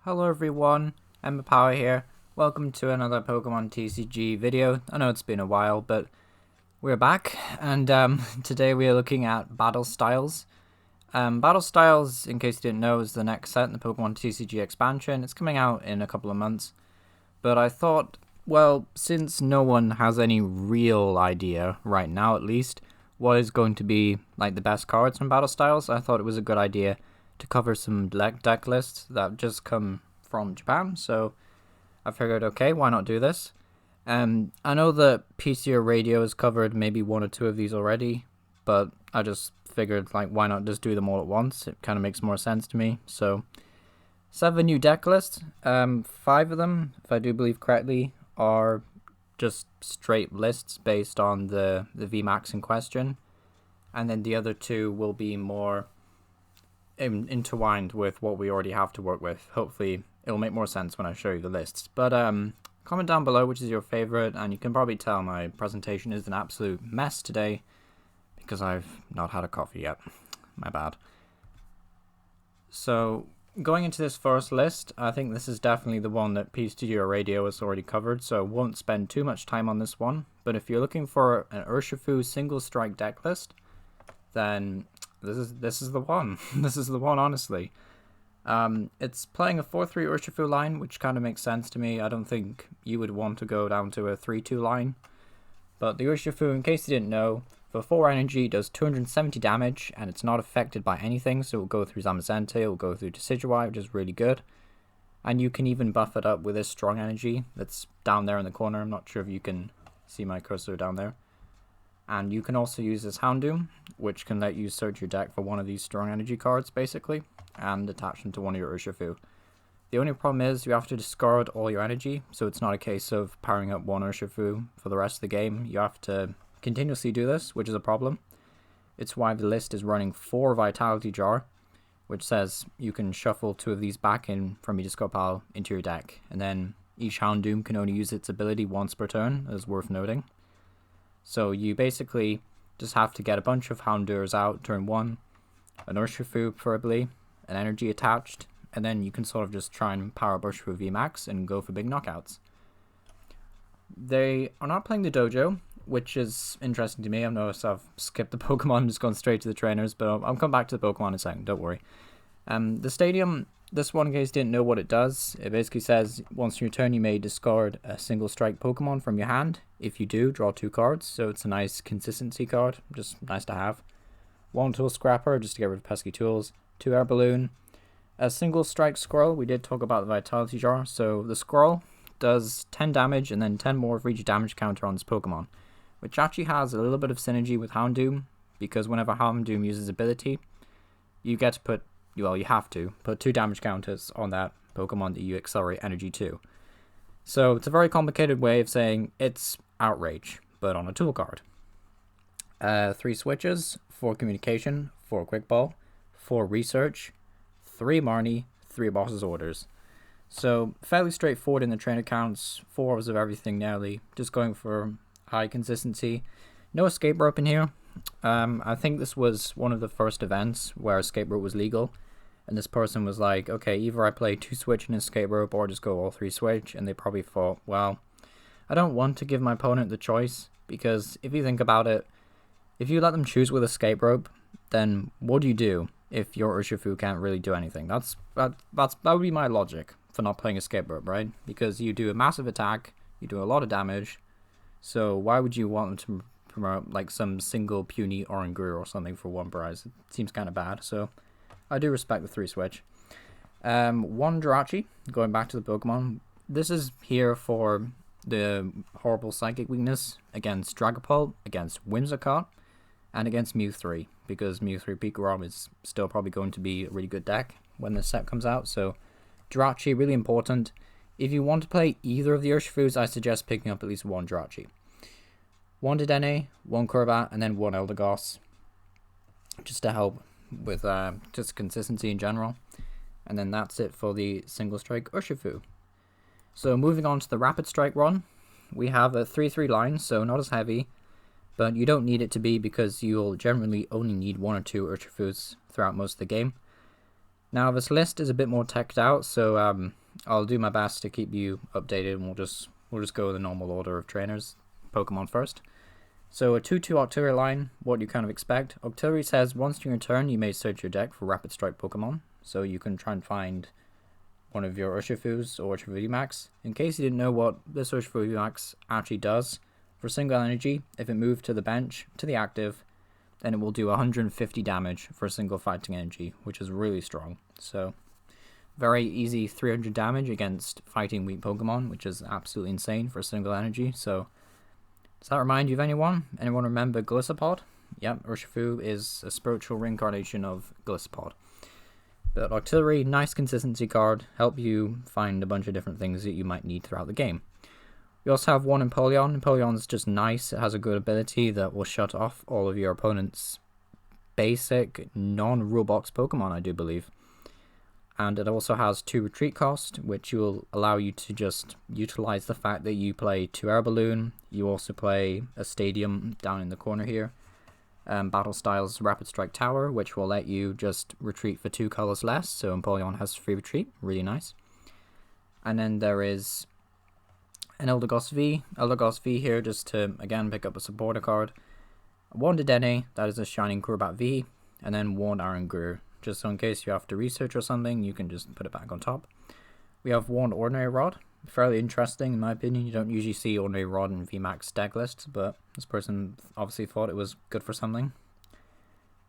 Hello everyone, Emma Power here. Welcome to another Pokemon TCG video. I know it's been a while, but we're back, and today we are looking at Battle Styles. Battle Styles, in case you didn't know, is the next set in the Pokemon TCG expansion. It's coming out in a couple of months, but I thought, well, since no one has any real idea, right now at least, what is going to be like the best cards from Battle Styles, I thought it was a good idea to cover some deck lists that just come from Japan, so I figured, okay, why not do this? I know that PCO Radio has covered maybe one or two of these already, but I just figured, like, why not just do them all at once? It kind of makes more sense to me. So 7 new deck lists. 5 of them, if I do believe correctly, are just straight lists based on the VMAX in question, and then the other 2 will be more intertwined with what we already have to work with. Hopefully it'll make more sense when I show you the lists. But comment down below which is your favorite, and you can probably tell my presentation is an absolute mess today because I've not had a coffee yet. My bad. So going into this first list, I think this is definitely the one that P-Studio Radio has already covered, so I won't spend too much time on this one. But if you're looking for an Urshafu single strike deck list, then this is the one. This is the one, honestly. It's playing a 4-3 Urshafu line, which kind of makes sense to me. I don't think you would want to go down to a 3-2 line. But the Urshafu, in case you didn't know, for 4 energy, does 270 damage, and it's not affected by anything, so it will go through Zamazenta, it will go through Decidueye, which is really good. And you can even buff it up with this strong energy that's down there in the corner. I'm not sure if you can see my cursor down there. And you can also use this Houndoom, which can let you search your deck for one of these strong energy cards, basically, and attach them to one of your Urshafu. The only problem is you have to discard all your energy, so it's not a case of powering up one Urshafu for the rest of the game. You have to continuously do this, which is a problem. It's why the list is running 4 Vitality Jar, which says you can shuffle 2 of these back in from your discard pile into your deck, and then each Houndoom can only use its ability once per turn, as worth noting. So you basically just have to get a bunch of Houndours out turn 1, an Urshafu preferably, an energy attached, and then you can sort of just try and power up Urshafu VMAX and go for big knockouts. They are not playing the dojo, which is interesting to me. I've noticed I've skipped the Pokemon and just gone straight to the trainers, but I'll come back to the Pokemon in a second, don't worry. The stadium, this one in case you didn't know what it does, it basically says once in your turn you may discard a single strike Pokemon from your hand. If you do, draw 2 cards, so it's a nice consistency card, just nice to have. 1 Tool Scrapper, just to get rid of pesky tools. 2 Air Balloon. A single strike Squirrel, we did talk about the Vitality Jar, so the Squirrel does 10 damage and then 10 more for each damage counter on this Pokemon, which actually has a little bit of synergy with Houndoom, because whenever Houndoom uses ability, you get to put, well, you have to put 2 damage counters on that Pokemon that you accelerate energy to. So it's a very complicated way of saying it's Outrage, but on a tool card. 3 switches, 4 communication, 4 quick ball, 4 research, 3 Marnie, 3 boss's orders. So fairly straightforward in the trainer counts, 4 of everything nearly, just going for high consistency. No escape rope in here. I think this was one of the first events where escape rope was legal, and this person was like, okay, either I play 2 switch and escape rope or just go all 3 switch, and they probably thought, well, I don't want to give my opponent the choice, because if you think about it, if you let them choose with escape rope, then what do you do if your Urshafu can't really do anything? That would be my logic for not playing escape rope, right? Because you do a massive attack, you do a lot of damage, so why would you want them to promote like some single puny Oranguru or something for 1 prize? It seems kind of bad, so I do respect the 3 switch. 1 Jirachi, going back to the Pokemon. This is here for the horrible psychic weakness against Dragapult, against Whimsicott, and against Mew3, because Mew3 Pikarom is still probably going to be a really good deck when this set comes out, so Jirachi, really important. If you want to play either of the Urshafus, I suggest picking up at least 1 Jirachi. 1 Dedenne, 1 Crobat, and then 1 Eldegoss, just to help with just consistency in general. And then that's it for the single strike Urshafu. So moving on to the rapid strike run, we have a 3-3 line, so not as heavy, but you don't need it to be because you'll generally only need 1 or 2 Urshafus throughout most of the game. Now this list is a bit more teched out, so I'll do my best to keep you updated, and we'll just go with the normal order of trainers. Pokemon first. So a 2-2 Octillery line, what you kind of expect. Octillery says once during your turn you may search your deck for Rapid Strike Pokemon, so you can try and find one of your Urshafus or Urshafu VMAX. In case you didn't know what this Urshafu VMAX actually does, for single energy, if it moved to the bench, to the active, then it will do 150 damage for a single fighting energy, which is really strong. So very easy 300 damage against fighting weak Pokemon, which is absolutely insane for a single energy. So does that remind you of anyone? Anyone remember Gliscopod? Yep, Urshafu is a spiritual reincarnation of Gliscopod. But Octillery, nice consistency card, help you find a bunch of different things that you might need throughout the game. We also have one Empoleon. Empoleon's just nice. It has a good ability that will shut off all of your opponent's basic non-rule box Pokemon, I do believe. And it also has 2 retreat cost, which will allow you to just utilize the fact that you play 2 Air Balloon. You also play a Stadium down in the corner here. Battle Styles Rapid Strike Tower, which will let you just retreat for 2 colors less. So Empoleon has free retreat, really nice. And then there is an Eldegoss V. Eldegoss V here just to, again, pick up a supporter card. One Dedenne, that is a Shining Crobat V. And then one Aranguru, just so in case you have to research or something, you can just put it back on top. We have one Ordinary Rod. Fairly interesting in my opinion. You don't usually see Ordinary Rod in VMAX deck lists, but this person obviously thought it was good for something.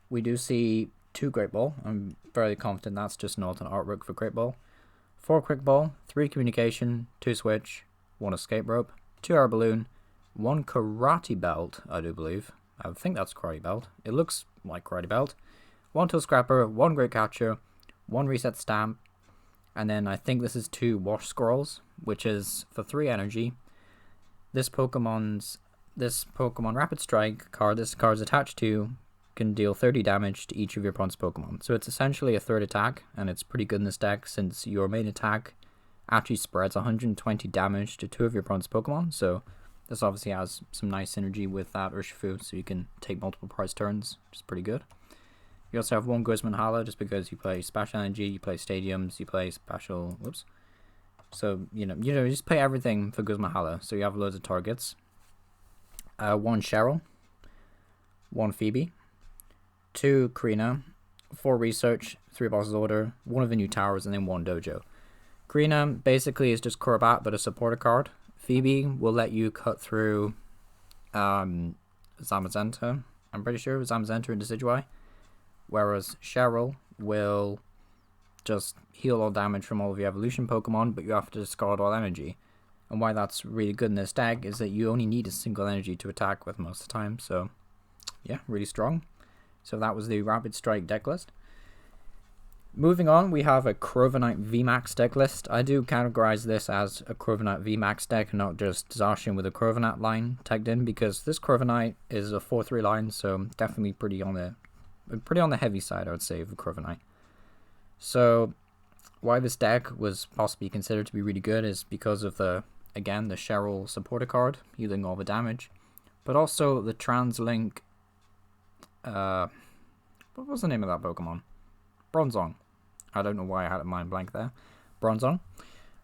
We do see 2 Great Ball. I'm fairly confident that's just an alternate artwork for Great Ball. 4 Quick Ball, 3 Communication, 2 Switch, 1 Escape Rope, 2 Air Balloon, 1 Karate Belt, I do believe. I think that's Karate Belt. It looks like Karate Belt. 1 Toe Scrapper, 1 Great Catcher, 1 Reset Stamp, and then I think this is 2 Wash Scrolls, which is for 3 energy. This Pokemon Rapid Strike card, this card is attached to, can deal 30 damage to each of your opponent's Pokemon. So it's essentially a third attack, and it's pretty good in this deck since your main attack actually spreads 120 damage to 2 of your opponent's Pokemon. So this obviously has some nice synergy with that Urshafu, so you can take multiple prize turns, which is pretty good. You also have 1 Guzman Hala, just because you play Special Energy, you play Stadiums, you play Special... Whoops. So, you just play everything for Guzman Hala, so you have loads of targets. 1 Cheryl, 1 Phoebe, 2 Karina, 4 Research, 3 Boss's Order, 1 of the new towers, and then 1 Dojo. Karina basically is just Crobat, but a supporter card. Phoebe will let you cut through Zamazenta, I'm pretty sure, Zamazenta and Decidueye. Whereas Cheryl will just heal all damage from all of your evolution Pokemon, but you have to discard all energy. And why that's really good in this deck is that you only need a single energy to attack with most of the time. So, yeah, really strong. So that was the Rapid Strike deck list. Moving on, we have a Crovenite VMAX deck list. I do categorize this as a Crovenite VMAX deck, not just Zacian with a Crovenite line tagged in, because this Crovenite is a 4-3 line, so definitely pretty on the heavy side, I would say, of Crovenite. So, why this deck was possibly considered to be really good is because of the Cheryl supporter card, healing all the damage, but also the Translink, what was the name of that Pokemon? Bronzong. I don't know why I had a mind blank there. Bronzong,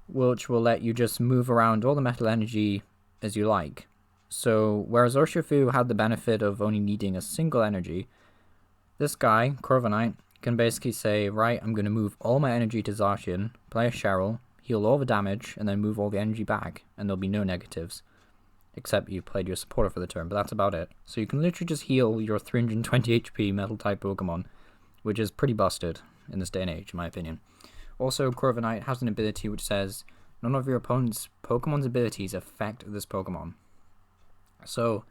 which will let you just move around all the metal energy as you like. So, whereas Urshafu had the benefit of only needing a single energy, this guy, Crovenite, can basically say, right, I'm going to move all my energy to Zacian, play a Cheryl, heal all the damage, and then move all the energy back, and there'll be no negatives. Except you played your supporter for the turn, but that's about it. So you can literally just heal your 320 HP metal-type Pokemon, which is pretty busted in this day and age, in my opinion. Also, Crovenite has an ability which says, none of your opponent's Pokemon's abilities affect this Pokemon. So,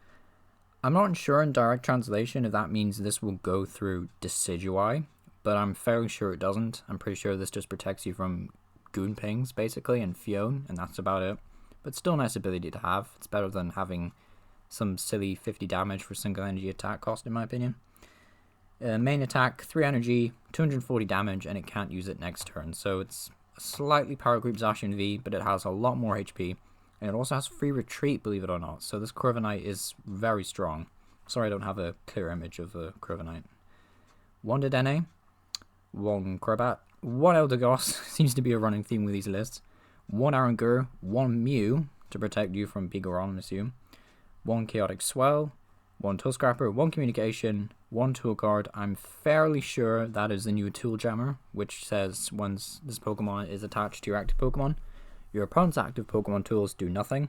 I'm not sure in direct translation if that means this will go through Decidueye, but I'm fairly sure it doesn't. I'm pretty sure this just protects you from Goon Pings, basically, and Fion, and that's about it. But still a nice ability to have. It's better than having some silly 50 damage for single energy attack cost, in my opinion. Main attack, 3 energy, 240 damage, and it can't use it next turn. So it's a slightly power group Zacian V, but it has a lot more HP. And it also has free retreat, believe it or not. So this Crovenite is very strong. Sorry I don't have a clear image of a Crovenite. 1 Dedenne, 1 Crobat, 1 Eldegoss seems to be a running theme with these lists. 1 Arangur, 1 Mew to protect you from Bigoron, I assume. 1 Chaotic Swell, 1 Tool Scrapper, 1 Communication, 1 Tool Card. I'm fairly sure that is the new Tool Jammer, which says once this Pokemon is attached to your active Pokemon, your opponent's active Pokemon tools do nothing.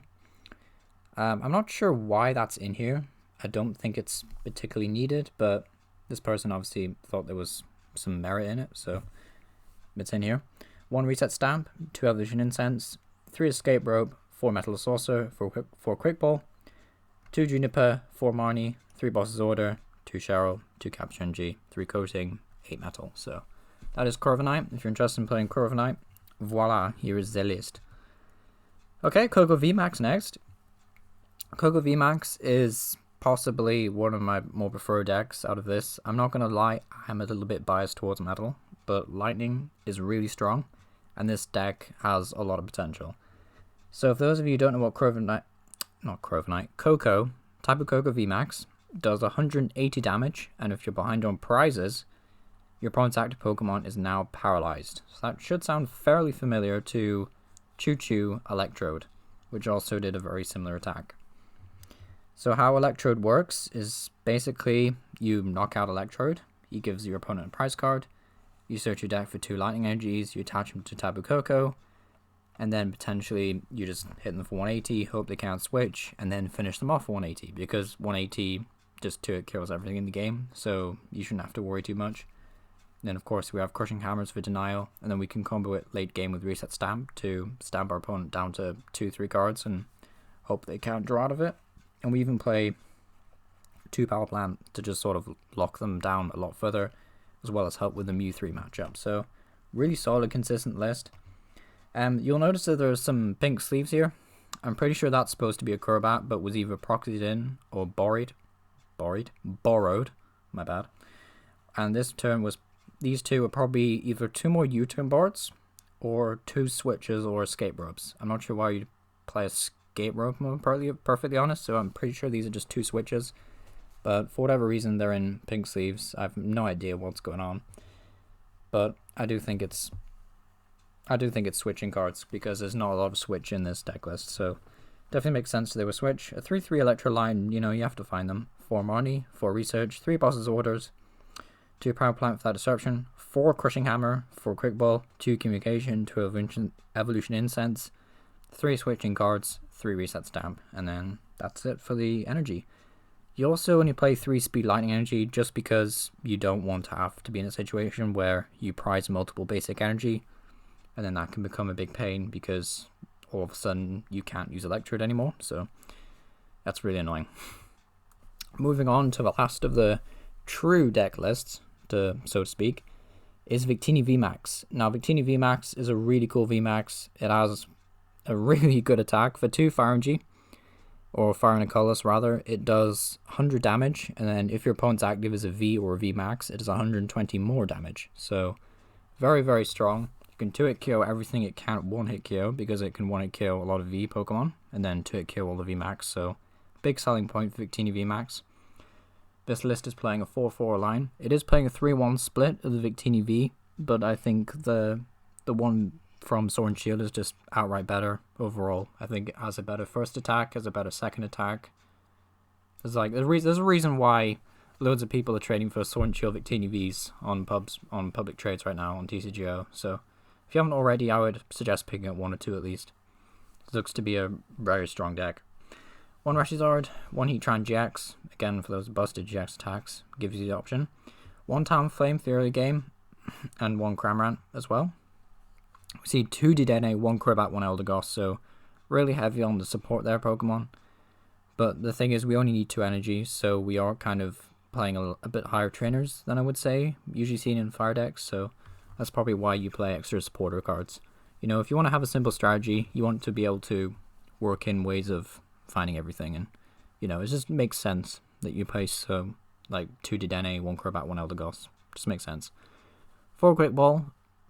I'm not sure why that's in here. I don't think it's particularly needed, but this person obviously thought there was some merit in it, so it's in here. 1 Reset Stamp, 2 Evolution Incense, 3 Escape Rope, 4 Metal Saucer, 4 Quick Ball, 2 Juniper, 4 Marnie, 3 Boss's Order, 2 Cheryl, 2 Capture Energy, 3 Coating, 8 Metal. So that is Crovenite. If you're interested in playing Crovenite, voila, here is the list. Okay, Coco VMAX next. Coco VMAX is possibly one of my more preferred decks out of this. I'm not going to lie, I'm a little bit biased towards Metal, but Lightning is really strong, and this deck has a lot of potential. So if those of you who don't know what Coco, type of Coco VMAX, does 180 damage, and if you're behind on prizes, your opponent's active Pokemon is now paralyzed. So that should sound fairly familiar to Choo Choo Electrode, which also did a very similar attack. So how Electrode works is basically you knock out Electrode, he gives your opponent a prize card, you search your deck for 2 lightning energies, you attach them to Tapu Koko, and then potentially you just hit them for 180, hope they can't switch, and then finish them off for 180, because 180 just 2-hit kills everything in the game, so you shouldn't have to worry too much. And then of course we have Crushing Hammers for denial, and then we can combo it late game with Reset Stamp to stamp our opponent down to 2-3 cards and hope they can't draw out of it. And we even play 2 Power Plant to just sort of lock them down a lot further, as well as help with the Mew3 matchup. So really solid, consistent list. You'll notice that there's some pink sleeves here. I'm pretty sure that's supposed to be a Crobat, but was either proxied in or borrowed. My bad. And this turn was, these 2 are probably either 2 more U-turn boards or 2 switches or escape ropes. I'm not sure why you'd play escape rope, I'm perfectly honest, so I'm pretty sure these are just 2 switches. But for whatever reason, they're in pink sleeves. I have no idea what's going on. But I do think it's switching cards, because there's not a lot of switch in this deck list, so definitely makes sense they would switch. A 3-3 Electro line, you know, you have to find them. 4 Marnie, 4 Research, 3 Boss's Orders, 2 Power Plant for that Disruption, 4 Crushing Hammer, 4 Quick Ball, 2 Communication, 2 Evolution Incense, 3 switching cards, 3 Reset Stamp, and then that's it for the energy. You also only play 3 Speed Lightning Energy just because you don't want to have to be in a situation where you prize multiple basic energy, and then that can become a big pain because all of a sudden you can't use Electrode anymore, so that's really annoying. Moving on to the last of the true deck lists, so to speak, is Victini VMAX. Now Victini VMAX is a really cool VMAX. It has a really good attack for 2 Fire Energy, or Fire and a Colorless rather. It does 100 damage, and then if your opponent's active is a V or a VMAX, it does 120 more damage. So very, very strong. You can 2-hit KO everything it can't 1-hit KO, because it can 1-hit KO a lot of V Pokemon, and then 2-hit KO all the VMAX, so big selling point for Victini VMAX. This list is playing a 4-4 line. It is playing a 3-1 split of the Victini V, but I think the one from Sword and Shield is just outright better overall. I think it has a better first attack, has a better second attack. There's a reason why loads of people are trading for Sword and Shield Victini Vs on public trades right now on TCGO. So if you haven't already, I would suggest picking up 1 or 2 at least. It looks to be a very strong deck. 1 Rashizard, 1 Heatran GX, again for those busted GX attacks, gives you the option. 1 Talonflame for the early game, and 1 Cramorant as well. We see 2 Dedenne, 1 Crobat, 1 Eldegoss, so really heavy on the support there Pokemon. But the thing is, we only need 2 energies, so we are kind of playing a bit higher trainers than I would say, usually seen in fire decks, so that's probably why you play extra supporter cards. You know, if you want to have a simple strategy, you want to be able to work in ways of finding everything, and you know, it just makes sense that you play like 2 Dedenne, 1 Crobat, 1 Eldegoss. Just makes sense. 4 Quick Ball,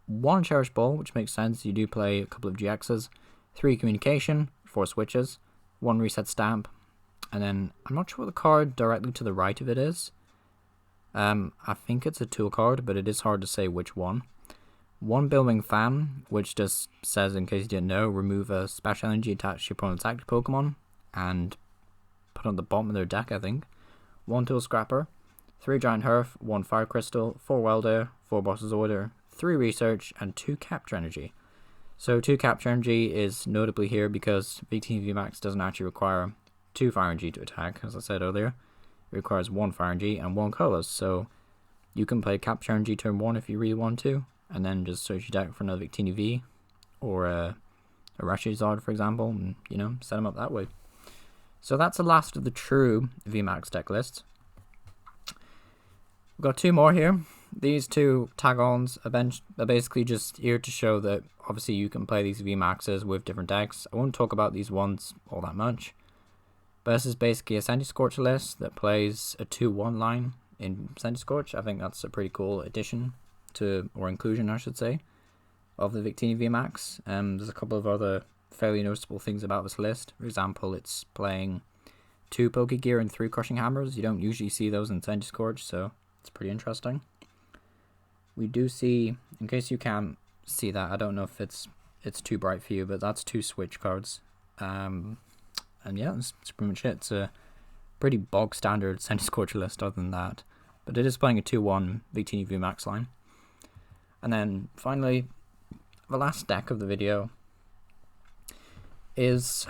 1 Cherish Ball, which makes sense. You do play a couple of GXs. 3 Communication, 4 switches, 1 Reset Stamp, and then I'm not sure what the card directly to the right of it is. I think it's a tool card, but it is hard to say which one. one Building Fan, which just says, in case you didn't know, remove a special energy attached to your opponent's active Pokemon and put on the bottom of their deck, I think. One Tool Scrapper, 3 Giant Hearth, 1 Fire Crystal, 4 Welder, 4 Boss's Order, 3 Research, and 2 Capture Energy. So 2 Capture Energy is notably here because Victini VMAX doesn't actually require 2 Fire Energy to attack, as I said earlier. It requires 1 Fire Energy and 1 Colorless, so you can play Capture Energy turn 1 if you really want to, and then just search your deck for another Victini V, or a Rashizard, for example, and, you know, set them up that way. So that's the last of the true VMAX deck lists. We've got 2 more here. These 2 Tagons are basically just here to show that obviously you can play these VMAXs with different decks. I won't talk about these ones all that much. But this is basically a Scorch list that plays a 2-1 line in Scorch. I think that's a pretty cool addition to, or inclusion I should say, of the Victini VMAX. There's a couple of other fairly noticeable things about this list. For example, it's playing 2 Pokegear and 3 Crushing Hammers. You don't usually see those in Scorch, so it's pretty interesting. We do see, in case you can't see that, I don't know if it's too bright for you, but that's 2 Switch cards. And yeah, that's pretty much it. It's a pretty bog standard Scorch list other than that. But it is playing a 2-1 Victini VMAX line. And then finally, the last deck of the video is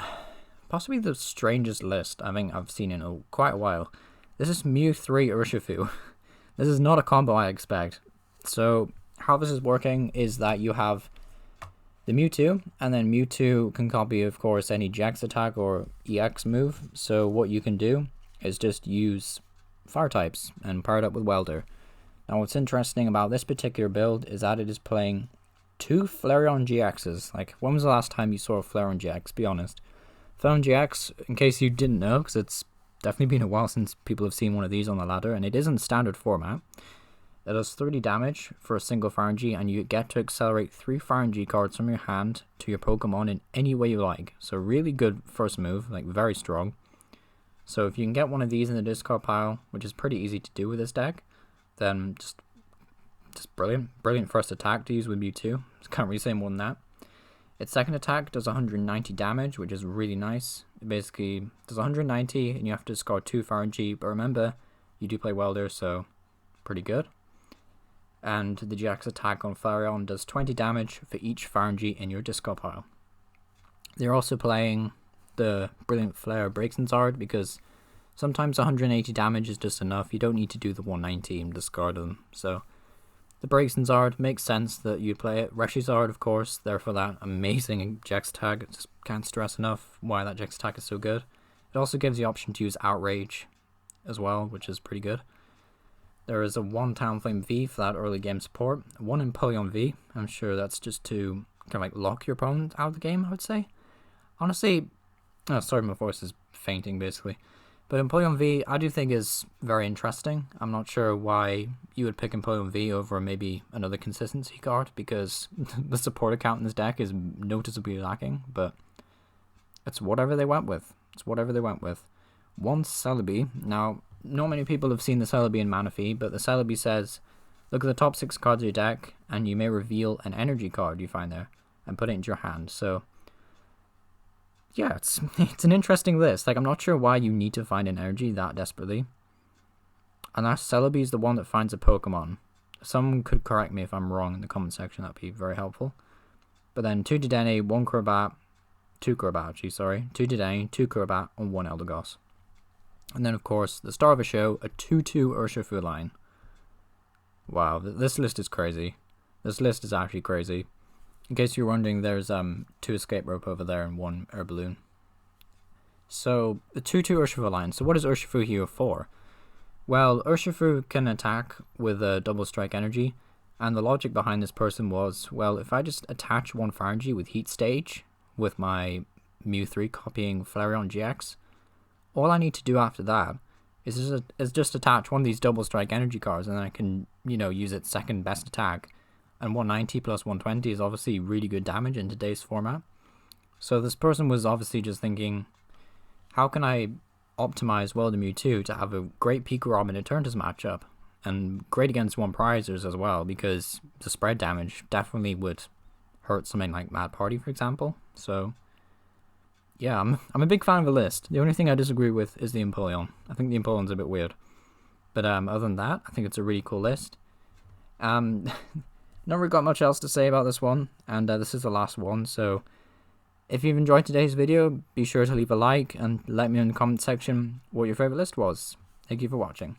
possibly the strangest list I think I've seen in quite a while. This is Mew3 Orisha Fu. This is not a combo I expect. So how this is working is that you have the Mewtwo, and then Mewtwo can copy, of course, any GX attack or EX move. So what you can do is just use fire types and pair it up with Welder. Now what's interesting about this particular build is that it is playing 2 Flareon GXs. Like, when was the last time you saw a Flareon GX? Be honest. Flareon GX, in case you didn't know, because it's definitely been a while since people have seen one of these on the ladder, and it is in standard format. It does 30 damage for a single Fire Energy, and you get to accelerate 3 Fire Energy cards from your hand to your Pokemon in any way you like. So really good first move, like very strong. So if you can get one of these in the discard pile, which is pretty easy to do with this deck, then just brilliant. Brilliant first attack to use with Mewtwo. Can't really say more than that. Its second attack does 190 damage, which is really nice. It basically does 190, and you have to discard 2 Fire Energy, but remember, you do play Welder, so pretty good. And the GX attack on Flareon does 20 damage for each Fire Energy in your discard pile. They're also playing the Brilliant Flare Breaks and Zard, because sometimes 180 damage is just enough. You don't need to do the 190 and discard them. So the Breaks and Zard makes sense that you'd play it. Rashizard, of course, there for that amazing GX attack. Just can't stress enough why that GX attack is so good. It also gives the option to use Outrage as well, which is pretty good. There is a 1 Talonflame V for that early game support, 1 Empoleon V. I'm sure that's just to kind of like lock your opponent out of the game, I would say. Honestly, oh, sorry, my voice is fainting basically. But Empoleon V, I do think is very interesting. I'm not sure why you would pick Empoleon V over maybe another consistency card, because the support account in this deck is noticeably lacking, but it's whatever they went with. It's whatever they went with. 1 Celebi. Now, not many people have seen the Celebi in Manaphy, but the Celebi says, look at the top 6 cards of your deck, and you may reveal an energy card you find there, and put it into your hand. So yeah, it's an interesting list. Like, I'm not sure why you need to find an energy that desperately. Unless Celebi is the one that finds a Pokemon. Someone could correct me if I'm wrong in the comment section, that'd be very helpful. But then 2 Dedenne, 1 Crobat, 2 Crobat actually, sorry. 2 Dedenne, 2 Crobat, and 1 Eldegoss. And then of course, the star of the show, a 2-2 Urshafu line. Wow, this list is crazy. This list is actually crazy. In case you're wondering, there's 2 Escape Rope over there and 1 Air Balloon. So, the 2-2 Urshafu line. So what is Urshafu here for? Well, Urshafu can attack with a double strike energy, and the logic behind this person was, well, if I just attach 1 Fire Energy with Heat Stage, with my Mew3 copying Flareon GX, all I need to do after that is just attach one of these double strike energy cards, and then I can, you know, use its second best attack. And 190 plus 120 is obviously really good damage in today's format. So this person was obviously just thinking, how can I optimize Welder Mewtwo to have a great Pico Robin Eternatus matchup? and great against one prizers as well, because the spread damage definitely would hurt something like Mad Party, for example. So yeah, I'm a big fan of the list. The only thing I disagree with is the Empoleon. I think the Empoleon's a bit weird. But other than that, I think it's a really cool list. Not really got much else to say about this one, and this is the last one, so if you've enjoyed today's video, be sure to leave a like and let me know in the comment section what your favourite list was. Thank you for watching.